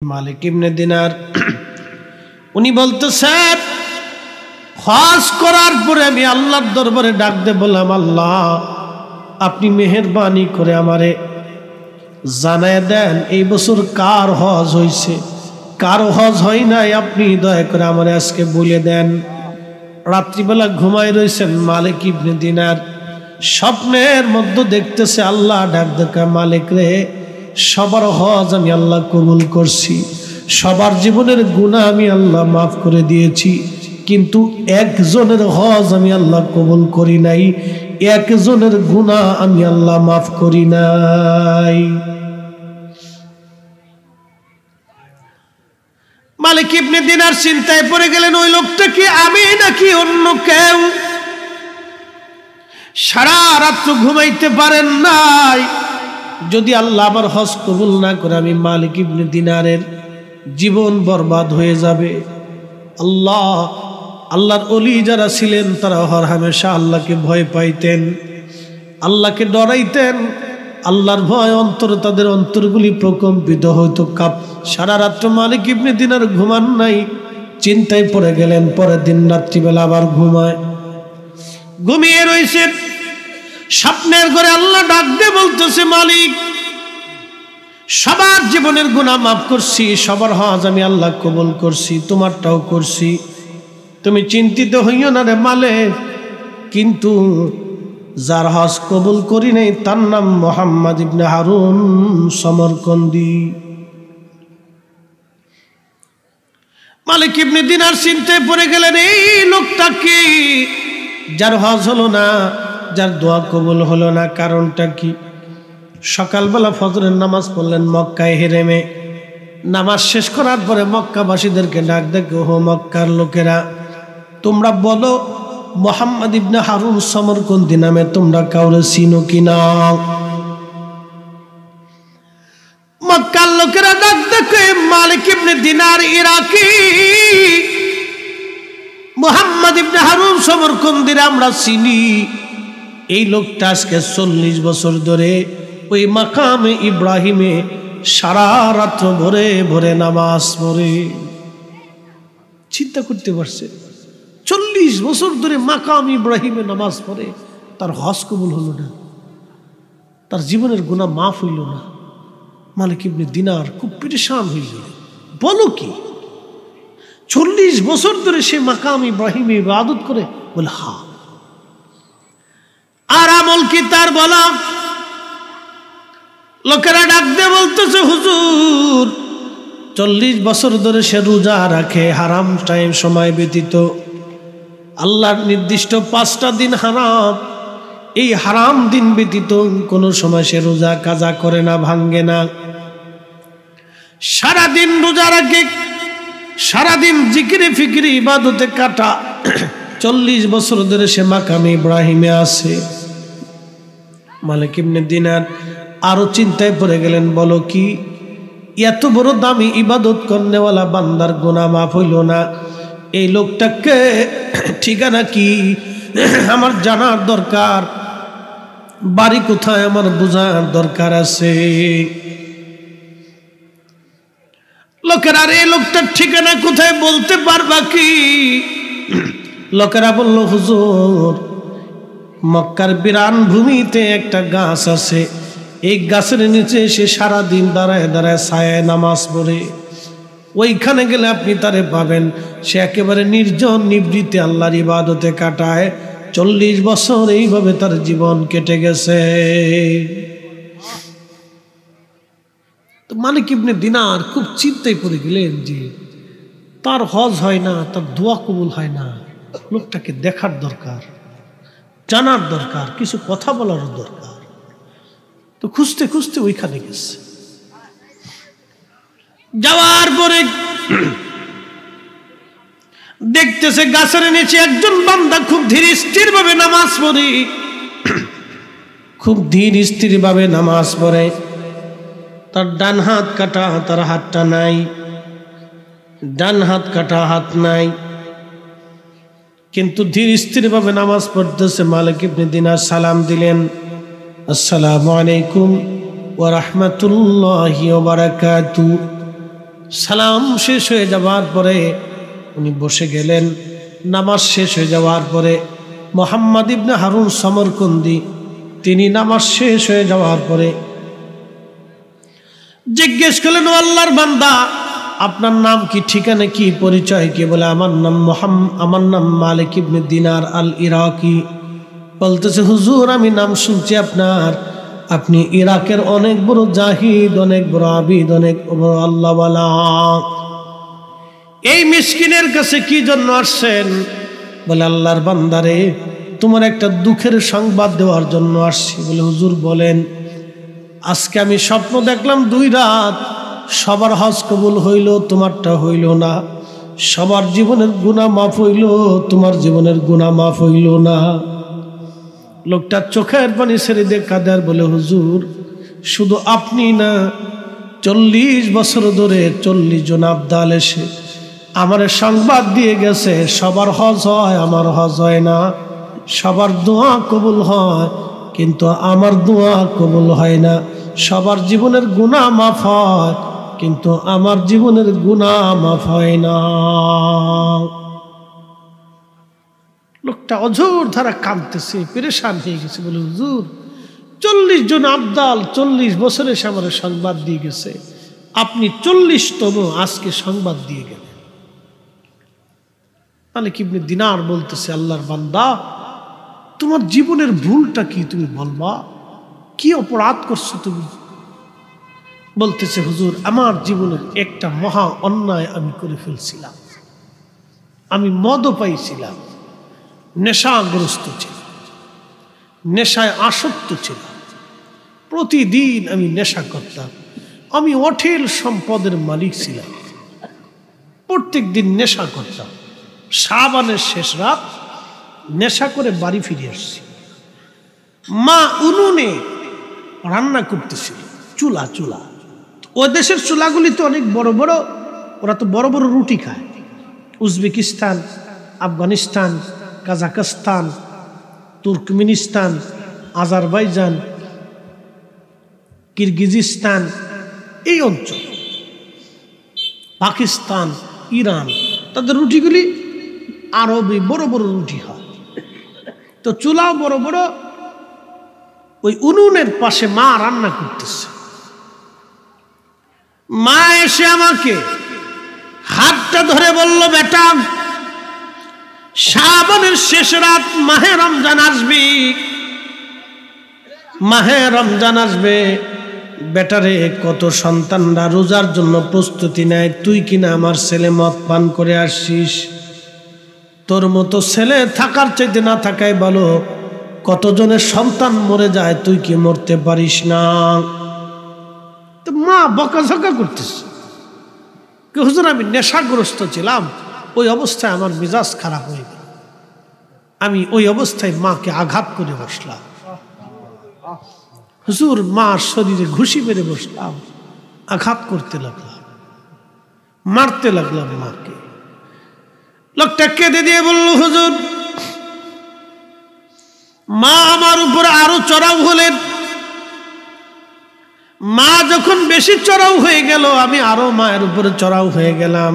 মালিক ইবনে দিনার উনি বলতেছেন, হজ করার পরে আমি আল্লাহর দরবারে ডাক দিয়ে বললাম, আল্লাহ আপনি মেহেরবানি করে আমারে জানায় দেন এই বছর কার হজ হয়েছে, কার হজ হয় নাই, আপনি দয়া করে আমারে আজকে বলে দেন। রাত্রিবেলা ঘুমায় রয়েছেন মালিক ইবনে দিনার, স্বপ্নের মধ্যে দেখতেছে আল্লাহ ডাক দেখা, মালিক রে সবার হজ আমি আল্লাহ কবুল করছি, সবার জীবনের গুনাহ আমি আল্লাহ মাফ করে দিয়েছি, কিন্তু একজনের হজ আমি আল্লাহ কবুল করি নাই, একজনের গুনাহ আমি আল্লাহ মাফ করি নাই। মালিক ইবনে দিনার চিন্তায় পড়ে গেলেন, ওই লোকটা কি আমি নাকি অন্য কেউ? সারা রাত্র ঘুমাইতে পারেন নাই, যদি আল্লাহ আমার হজ কবুল না করে আমি মালিক ইবনে দিনারের জীবন বরবাদ হয়ে যাবে। আল্লাহর ওলি যারা ছিলেন তারা হর হামেশা আল্লাহকে ভয় পাইতেন, আল্লাহকে ডরাইতেন, আল্লাহর ভয় অন্তর তাদের অন্তরগুলি প্রকম্পিত হইতো। সারা রাত্র মালিক ইবনে দিনার ঘুমান নাই, চিন্তায় পড়ে গেলেন। পরের দিন রাত্রিবেলা আবার ঘুমিয়ে রয়েছে। স্বপ্নের ঘরে আল্লাহ ডাক দিয়ে বলতেছে, মালিক সবার জীবনের গুনাহ মাফ করছি, সবার হজ আমি আল্লাহ কবুল করছি, তোমারটাও করছি, তুমি চিন্তিত হইও না রে মালিক। কিন্তু যার হজ কবুল করি নাই তার নাম মুহাম্মদ ইবনে হারুন সমরকন্দি। মালিক ইবনে দিনার চিন্তায় পড়ে গেলেন, এই লোকটা কি, যার হজ হলো না, যার দোয়া কবুল হলো না, কারণটা কি? সকালবেলা ফজরের নামাজ পড়লেন মক্কায় হেরেমে। নামাজ শেষ করার পরে মক্কাবাসীদেরকে ডাক দেখে, ও মক্কার লোকেরা, তোমরা বলো মুহাম্মদ ইবনে হারুন সমরকন্দি নামে তোমরা কাউরে চিনো কিনা? মক্কার লোকেরা ডাক দেখে, মালিক ইবনে দিনার ইরাকি, মুহাম্মদ ইবনে হারুন সমরকন্দির আমরা চিনি। এই লোকটা আজকে 40 বছর ধরে ওই মাকামে ইব্রাহিমে সারা রাত্র ভরে ভরে নামাজ পড়ে। চিন্তা করতে পারছে, 40 বছর ধরে মাকাম ইব্রাহিমে নামাজ পড়ে, তার হজ কবুল হলো না, তার জীবনের গুনাহ মাফ হইল না। মালিক ইবনে দিনার খুব পেরেশান হইল। বলো কি, 40 বছর ধরে সে মাকাম ইব্রাহিমে ইবাদত করে? বলে হ্যাঁ। আর আমল কি তার বলা? লোকেরা ডাক দিয়ে বলতেছে, হুজুর 40 বছর ধরে সে রোজা রাখে, হারাম টাইম সময় ব্যতীত, আল্লাহর নির্দিষ্ট 5টা দিন হারাম, এই হারাম দিন ব্যতীত কোনো সময় সে রোজা কাজা করে না, ভাঙ্গে না, সারাদিন রোজা রাখে, সারাদিন জিকিরে ফিকিরে ইবাদতে কাটা। 40 বছর ধরে সে মাকামে ইব্রাহিমে আছে। মালিক ইবনে দিনার আরো চিন্তায় পড়ে গেলেন, বলো কি, এত বড় দামি ইবাদত করনেওয়ালা বান্দার গুনাহ মাফ হইল না, এই লোকটাকে ঠিকানা কি আমার জানার দরকার, বাড়ি কোথায় আমার বোঝার দরকার আছে। লোকেরা, এই লোকটার ঠিকানা কোথায় বলতে পারবা কি? লোকেরা বলল, হুজুর মক্কার বিরান ভূমিতে একটা গাছ আছে, এই গাছের নিচে সে সারাদিন দাঁড়ায় দাঁড়ায় ছায়ায় নামাজ পড়ে, ওইখানে গেলে আপনি তারে পাবেন। সে একেবারে নির্জন নিবৃত্তে আল্লাহর ইবাদতে কাটায়, 40 বছর এইভাবে তার জীবন কেটে গেছে। তো মালিক ইবনে দিনার খুব চিন্তায় পড়ে গেলেন যে তার হজ হয় না, তার দোয়া কবুল হয় না, লোকটাকে দেখার দরকার, জানার দরকার, কিছু কথা বলার দরকার। তো খুঁজতে খুঁজতে ওইখানে গেছে। যাওয়ার পরে দেখতেছে গাছের নিচে একজন বান্দা খুব ধীর স্থির ভাবে নামাজ পড়ে, খুব ধীর স্থির ভাবে নামাজ পড়ে। তার ডান হাত কাটা, তার হাতটা নাই, ডান হাত কাটা, হাত নাই, কিন্তু ধীর স্থির ভাবে নামাজ পড়তেছে। মালিক ইবনে দিনার সালাম দিলেন, আসসালামু আলাইকুম ওয়া রাহমাতুল্লাহি ওয়া বারাকাতুহু। সালাম শেষ হয়ে যাওয়ার পরে উনি বসে গেলেন। নামাজ শেষ হয়ে যাওয়ার পরে মুহাম্মদ ইবনে হারুন সমরকন্দি তিনি নামাজ শেষ হয়ে যাওয়ার পরে জিজ্ঞেস করলেন, ও আল্লাহর বান্দা, আপনার নাম কি, ঠিকানা কি, পরিচয় কি? বলে, আমার নাম মালিক ইবনে দিনার আল ইরাকি। বলতেছে, হুজুর আমি নাম শুনছি আপনার, আপনি ইরাকের অনেক বড় জাহিদ, অনেক বড় আবিদ, অনেক বড় আল্লাহওয়ালা। এই মিসকিনের কাছে কি জন্য আসছেন? বলে, আল্লাহর বান্দারে, তোমার একটা দুঃখের সংবাদ দেওয়ার জন্য আসছি। বলে, হুজুর বলেন। আজকে আমি স্বপ্ন দেখলাম 2 রাত, সবার হজ কবুল হইল, তোমারটা হইল না। সবার জীবনের গুনাহ মাফ হইল, তোমার জীবনের গুনাহ মাফ হইল না। লোকটা চোখের পানি ছেড়ে দিয়ে কাঁদে আর বলে, হুজুর শুধু আপনি না, 40 বছর ধরে 40 জন আবদাল এসে আমার সংবাদ দিয়ে গেছে, সবার হজ হয়, আমার হজ হয় না। সবার দোয়া কবুল হয়, কিন্তু আমার দোয়া কবুল হয় না। সবার জীবনের গুনাহ মাফ হয়, কিন্তু আমার জীবনের গুনাহ মাফ হয় না। লোকটা অঝোর ধারা কাঁদতেছে, পেরেশান হয়ে গেছে। বলে, হুজুর 40 জন আবদাল 40 বছরে সে আমার সংবাদ দিয়ে গেছে, আপনি 40তম আজকে সংবাদ দিয়ে গেলেন। মালিক ইবনে দিনার বলতেছে, আল্লাহর বান্দা, তোমার জীবনের ভুলটা কি তুমি বলবা? কি অপরাধ করছো তুমি? বলতেছে, হুজুর আমার জীবনের একটা মহা অন্যায় আমি করে ফেলছিলাম। আমি মদও পাইছিলাম, নেশাগ্রস্ত ছিলাম, নেশায় আসক্ত ছিলাম, প্রতিদিন আমি নেশা করতাম। আমি অঢেল সম্পদের মালিক ছিলাম, প্রত্যেক দিন নেশা করতাম। শাবানের শেষ রাত নেশা করে বাড়ি ফিরে আসছি। মা উনুনে রান্না করতেছিল, চুলা। ওই দেশের চুলাগুলি তো অনেক বড় বড়, ওরা তো বড় বড় রুটি খায়। Uzbekistan, Afghanistan, Kazakhstan, Turkmenistan, Azerbaijan, Kyrgyzstan, এই অঞ্চল, পাকিস্তান, ইরান, তাদের রুটিগুলি আরবি বড় বড় রুটি হয়। তো চুলাও বড় বড়। ওই উনুনের পাশে মা রান্না করতেছে। মা এসে আমাকে হাতটা ধরে বলল, বেটা, শাবানের শেষ রাত, মাহে রমজান আসবি, মাহে রমজান আসবে। বেটারে, কত সন্তানরা রোজার জন্য প্রস্তুতি নেয়, তুই কিনা আমার ছেলে মদ পান করে আসছিস। তোর মতো ছেলে থাকার চাইতে না থাকাই ভালো। কতজনের সন্তান মরে যায়, তুই কি মরতে পারিস না? তো মা বকাঝকা করতেছে, হুজুর আমি নেশাগ্রস্ত ছিলাম, ওই অবস্থায় আমার মেজাজ খারাপ হয়ে গেল। আমি ওই অবস্থায় মাকে আঘাত করে বসলাম। হুজুর মার শরীরে ঘুষি মেরে বসলাম, আঘাত করতে লাগলাম, মারতে লাগলাম মাকে। লোকটা কেঁদে দিয়ে বলল, হুজুর মা আমার উপরে আরো চড়াও হলেন। মা যখন বেশি চড়াও হয়ে গেল, আমি আরো মায়ের উপরে চড়াও হয়ে গেলাম।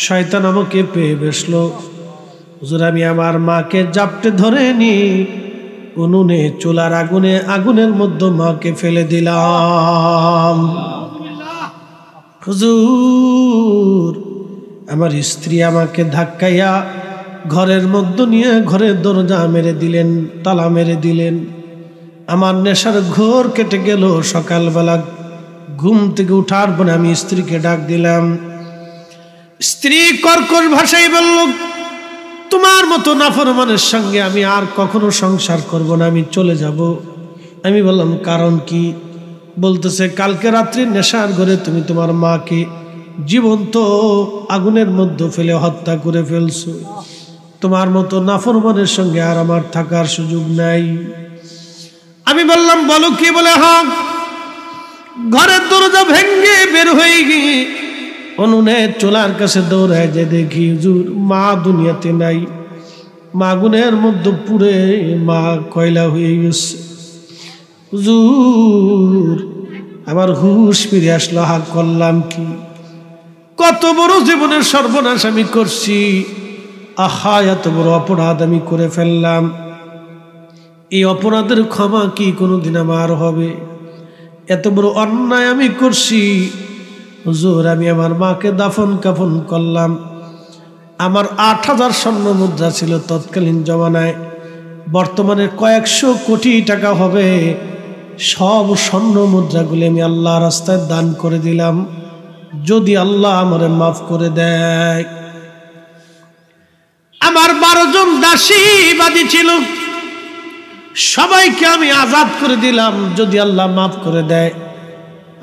শয়তান আমাকে পেয়ে বসলো। হুজুর আমি আমার মাকে জাপটে ধরে নি, উনুনে চুলার আগুনের মধ্যে মাকে ফেলে দিলাম। হুজুর আমার স্ত্রী আমাকে ধাক্কাইয়া ঘরের মধ্যে নিয়ে ঘরের দরজা মেরে দিলেন, তালা মেরে দিলেন। আমার নেশার ঘোর কেটে গেল। সকালবেলা ঘুম থেকে উঠার পরে আমি স্ত্রীকে ডাক দিলাম। স্ত্রী কর্কশ ভাষায় বলল, তোমার মতো নাফরমানের সঙ্গে আমি আর কখনো সংসার করব না, আমি চলে যাব। আমি বললাম, কারণ কি? বলতেছে, কালকে রাত্রি নেশার ঘরে তুমি তোমার মাকে জীবন্ত আগুনের মধ্যে ফেলে হত্যা করে ফেলছো। তোমার মতো নাফরমানের সঙ্গে আর আমার থাকার সুযোগ নাই। আমি বললাম, বলো কি? বলে, হ্যাঁ। ঘরের দরজা ভেঙ্গে বের হয়ে গিয়ে উনুনে চুলার কাছে দৌড়ায় যে দেখি হুজুর মা দুনিয়াতে নাই। মা আগুনের মধ্যে পুড়ে মা কয়লা হয়ে গেছে। হুজুর আমার হুশ ফিরে আসলো। হাক করলাম কি? কত বড় জীবনের সর্বনাশ আমি করছি, আহা এত বড় অপরাধ আমি করে ফেললাম, এই অপরাধের ক্ষমা কি কোনোদিন আমার হবে? এত বড় অন্যায় আমি করছি হুজুর। আমি আমার মাকে দাফন কাফন করলাম, আমার ৮,০০০ স্বর্ণ মুদ্রা ছিল তৎকালীন জমানায়, বর্তমানে কয়েকশো কোটি টাকা হবে। সব স্বর্ণ মুদ্রাগুলি আমি আল্লাহ রাস্তায় দান করে দিলাম, যদি আল্লাহ আমারে মাফ করে দেয়। আমার ১২ জন দাসী বাদী ছিল, সবাইকে আমি আজাদ করে দিলাম, যদি আল্লাহ মাফ করে দেয়।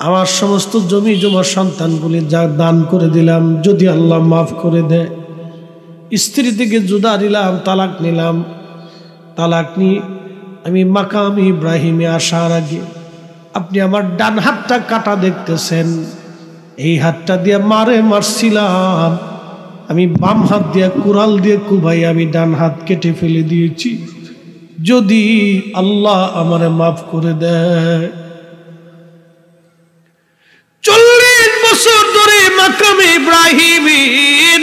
আমার সমস্ত জমি জমা সন্তানগুলি যা দান করে দিলাম, যদি আল্লাহ মাফ করে দেয়। স্ত্রী থেকে জুদা দিলাম, তালাক নিলাম। তালাক নিয়ে আমি মাকাম ইব্রাহিমে আসার আগে আপনি আমার ডান হাতটা কাটা দেখতেছেন, এই হাতটা দিয়ে মারছিলাম, আমি বাম হাত দিয়ে কুড়াল দিয়ে কুবাই আমি ডান হাত কেটে ফেলে দিয়েছি, যদি আল্লাহ আমারে মাফ করে দেয়। 40 বছর ধরে মাকামে ইব্রাহিমে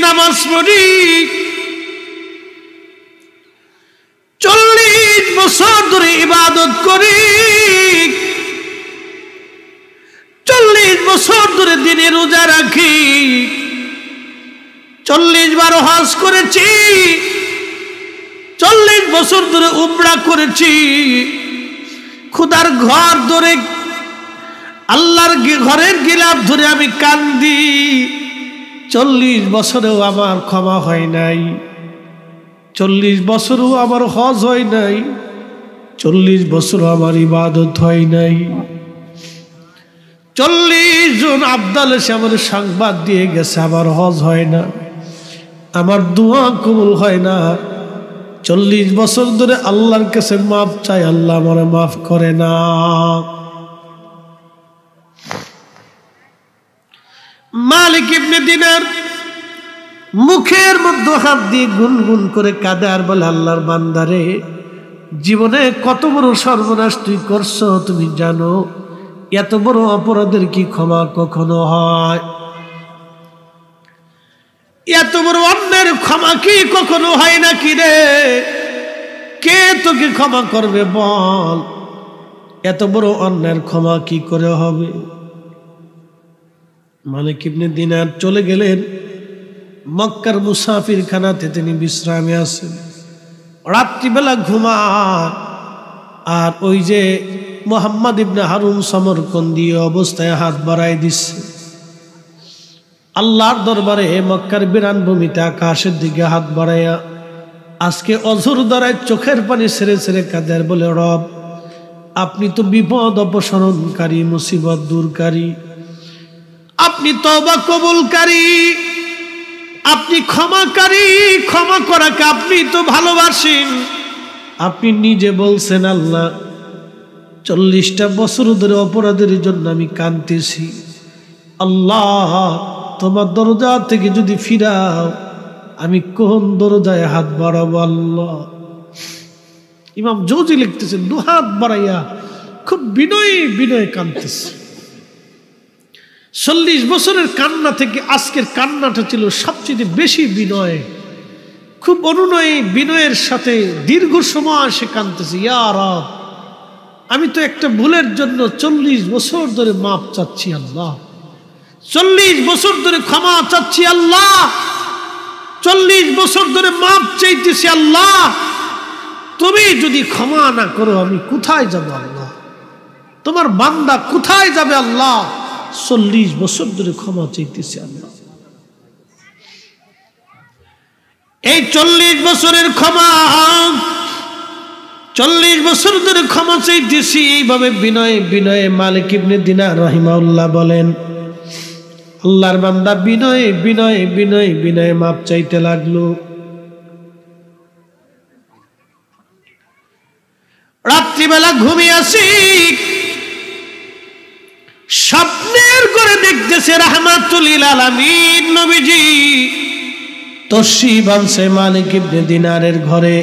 নামাজ পড়ি, 40 বছর ধরে ইবাদত করি, 40 বছর ধরে দিনে রোজা রাখি, 40 বার হজ করেছি, 40 বছর ধরে উমরা করেছি, খুদার ঘর ধরে আল্লাহর ঘরের গিলাফ ধরে আমি কান্দি, 40 বছরেও আমার ক্ষমা হয় নাই, 40 বছরও আমার হজ হয় নাই, 40 বছরও আমার ইবাদত হয় নাই। 40 জন আব্দাল এসে আমার সংবাদ দিয়ে গেছে আমার হজ হয় না, আমার দোয়া কবুল হয় না। 40 বছর ধরে আল্লাহর কাছে মাফ চাই, আল্লাহ আমার মাফ করে না। মালিক ইবনে দিনার মুখের মধ্যে হাত দিয়ে গুনগুন করে কাঁদে আর বলে, আল্লাহর বান্দারে, জীবনে কত বড় সর্বনাশ তুই করছো তুমি জানো? এত বড় অপরাধের কি ক্ষমা কখনো হয়? এত বড় অন্যের ক্ষমা কি কখনো হয় নাকি রে? কে তোকে ক্ষমা করবে বল? এত বড় অন্যের ক্ষমা কি করে হবে? মালিক ইবনে দিনার চলে গেলেন মক্কার মুসাফির খানাতে, তিনি বিশ্রামে আছেন, রাত্রিবেলা ঘুমান। আর ওই যে মুহাম্মদ ইবনে হারুন সমরকন্দি অবস্থায় হাত বাড়াই দিচ্ছে আল্লাহর দরবারে, মক্কার বিরান ভূমিতে আকাশের দিকে হাত বাড়াইয়া আজকে অঝোর দ্বারায় চোখের পানি ছেড়ে ছেড়ে কাঁদে আর বলে, রব আপনি তো বিপদ অপসারণকারী, মুসিবত দূরকারী, আপনি তওবা কবুলকারী, আপনি ক্ষমাকারী, ক্ষমা করাকে আপনি তো ভালোবাসেন। আপনি নিজে বলছেন আল্লাহ 40টা বছর ধরে অপরাধের জন্য আমি কাঁদতেছি, আল্লাহ তোমার দরজা থেকে যদি ফিরাও আমি কোন দরজায় হাত বাড়াবো? আল্লাহ। ইমাম জৌজি লিখতেছেন, দু হাত বাড়াইয়া খুব বিনয়ে বিনয়ে কাঁদতেছে। 40 বছরের কান্না থেকে আজকের কান্নাটা ছিল সবচেয়ে বেশি বিনয়, খুব অনুনয়ে বিনয়ের সাথে দীর্ঘ সময় সে কাঁদতেছে, ইয়া রব আমি তো একটা ভুলের জন্য 40 বছর ধরে মাপ চাচ্ছি আল্লাহ, 40 বছর ধরে ক্ষমা চাচ্ছি আল্লাহ, 40 বছর ধরে মাপ চাইতেছি আল্লাহ, তুমি যদি ক্ষমা না করো আমি কোথায় যাব আল্লাহ? তোমার বান্দা কোথায় যাবে আল্লাহ? 40 বছর ধরে ক্ষমা চাইতেছি আল্লাহ। এই 40 বছরের ক্ষমা, 40 বছর ধরে ক্ষমা চাইতেছি, এইভাবে বিনয়ে বিনয়ে মালিক ইবনে দিনার রাহিমাহুল্লাহ বলেন, আল্লাহর বান্দা বিনয়ে বিনয়ে বিনয়ে বিনয়ে মাপ চাইতে লাগলো। রাত্রিবেলা ঘুমিয়ে আসি, স্বপ্নের করে দেখতেছে রাহমাতুল লিল আলামিন নবীজি তশরিফ বানছে মালিক ইবনে দিনারের ঘরে।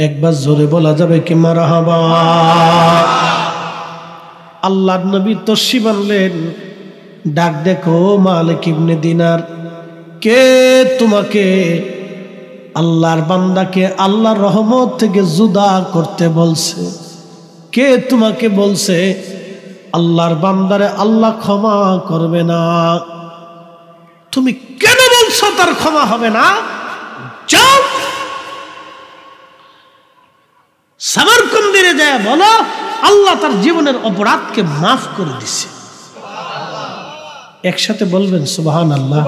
একবার জোরে বলা যাবে কি মারহাবা? আল্লাহর নবী তশরিফ আনলেন ডাক দেখো মালিক ইবনে দিনার, কে তোমাকে আল্লাহর বান্দাকে আল্লাহর রহমত থেকে জুদা করতে বলছে? কে তোমাকে বলছে আল্লাহর বান্দারে আল্লাহ ক্ষমা করবে না? তুমি কেন বলছো তার ক্ষমা হবে না? যাও সামারকন্দিরে যায় বলো আল্লাহ তার জীবনের অপরাধকে মাফ করে দিছে। একসাথে বলবেন সুবহানাল্লাহ।